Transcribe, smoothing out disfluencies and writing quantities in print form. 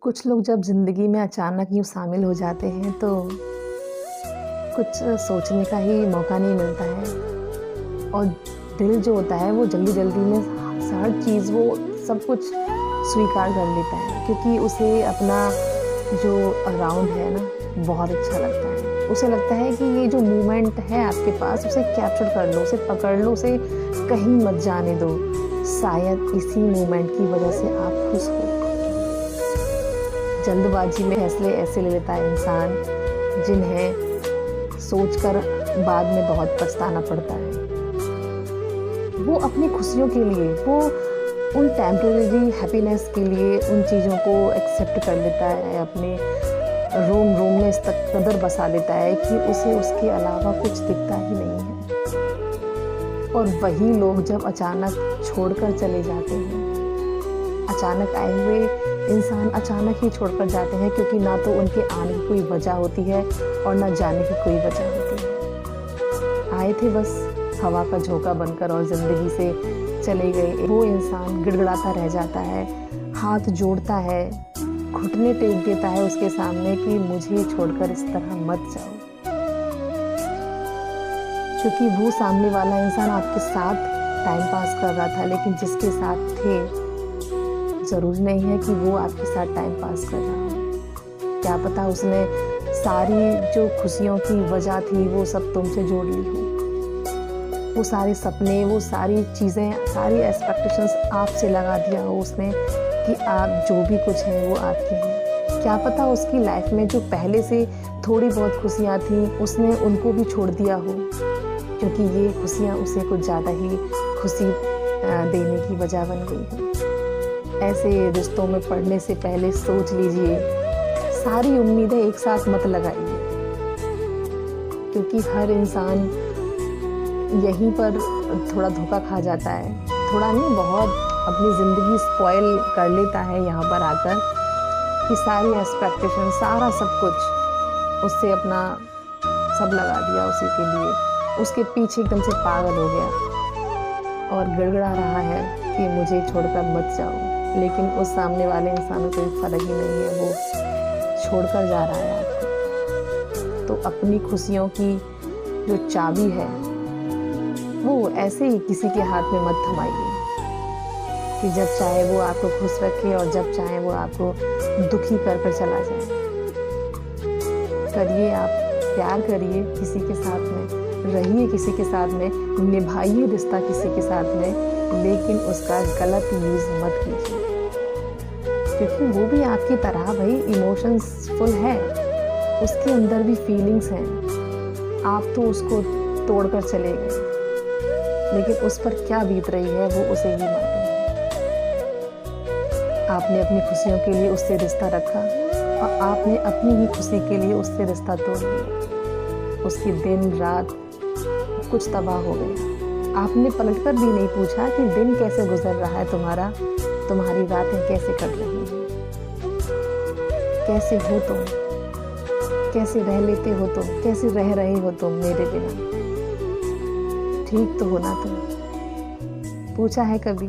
कुछ लोग जब ज़िंदगी में अचानक यूँ शामिल हो जाते हैं तो कुछ सोचने का ही मौका नहीं मिलता है और दिल जो होता है वो जल्दी-जल्दी में हर चीज़ वो सब कुछ स्वीकार कर लेता है क्योंकि उसे अपना जो अराउंड है ना बहुत अच्छा लगता है। उसे लगता है कि ये जो मोमेंट है आपके पास उसे कैप्चर कर लो, उसे पकड़ लो, उसे कहीं मत जाने दो। शायद इसी मोमेंट की वजह से आप खुश हो। जल्दबाजी में फैसले ऐसे ले लेता है इंसान जिन्हें सोचकर बाद में बहुत पछताना पड़ता है। वो अपनी खुशियों के लिए, वो उन टेम्परेरी हैप्पीनेस के लिए उन चीज़ों को एक्सेप्ट कर लेता है, अपने रोम में इस तक कदर बसा लेता है कि उसे उसके अलावा कुछ दिखता ही नहीं है। और वही लोग जब अचानक छोड़कर चले जाते हैं, अचानक आए हुए इंसान अचानक ही छोड़कर जाते हैं क्योंकि ना तो उनके आने की कोई वजह होती है और ना जाने की कोई वजह होती है। आए थे बस हवा का झोंका बनकर और ज़िंदगी से चले गए। वो इंसान गिड़गिड़ाता रह जाता है, हाथ जोड़ता है, घुटने टेक देता है उसके सामने कि मुझे छोड़कर इस तरह मत जाओ। क्योंकि वो सामने वाला इंसान आपके साथ टाइम पास कर रहा था, लेकिन जिसके साथ थे ज़रूरी नहीं है कि वो आपके साथ टाइम पास कर रहा हो। क्या पता उसने सारी जो खुशियों की वजह थी वो सब तुमसे जोड़ ली हो। वो सारे सपने, वो सारी चीज़ें, सारी एक्सपेक्टेशंस आपसे लगा दिया हो उसने कि आप जो भी कुछ हैं वो आपके हैं। क्या पता उसकी लाइफ में जो पहले से थोड़ी बहुत खुशियाँ थी उसने उनको भी छोड़ दिया हो, क्योंकि ये खुशियाँ उसे कुछ ज़्यादा ही खुशी देने की वजह बन गई हो। ऐसे रिश्तों में पड़ने से पहले सोच लीजिए, सारी उम्मीदें एक साथ मत लगाइए, क्योंकि हर इंसान यहीं पर थोड़ा धोखा खा जाता है। थोड़ा नहीं, बहुत अपनी ज़िंदगी स्पॉइल कर लेता है यहाँ पर आकर कि सारी एक्सपेक्टेशन, सारा सब कुछ उससे अपना सब लगा दिया उसी के लिए, उसके पीछे एकदम से पागल हो गया और गिड़गिड़ा रहा है कि मुझे छोड़कर मत जाओ। लेकिन उस सामने वाले इंसान को कोई फ़र्क ही नहीं है, वो छोड़कर जा रहा है आपको। तो अपनी खुशियों की जो चाबी है वो ऐसे ही किसी के हाथ में मत थमाइए कि जब चाहे वो आपको खुश रखे और जब चाहे वो आपको दुखी कर चला जाए। करिए, आप प्यार करिए किसी के साथ में, रहिए किसी के साथ में, निभाइए रिश्ता किसी के साथ में, लेकिन उसका गलत यूज़ मत कीजिए, क्योंकि वो भी आपकी तरह भाई इमोशंसफुल है, उसके अंदर भी फीलिंग्स हैं। आप तो उसको तोड़कर चले गए, लेकिन उस पर क्या बीत रही है वो उसे ही मालूम है। आपने अपनी खुशियों के लिए उससे रिश्ता रखा और आपने अपनी ही खुशी के लिए उससे रिश्ता तोड़ दिया। उसकी दिन रात कुछ तबाह हो गया। आपने पलटकर भी नहीं पूछा कि दिन कैसे गुजर रहा है तुम्हारा, तुम्हारी रातें कैसे कट रही हैं, कैसे हो तुम, कैसे रह लेते हो तुम, कैसे रह रहे हो तुम मेरे बिना। ठीक तो हो ना तुम? पूछा है कभी?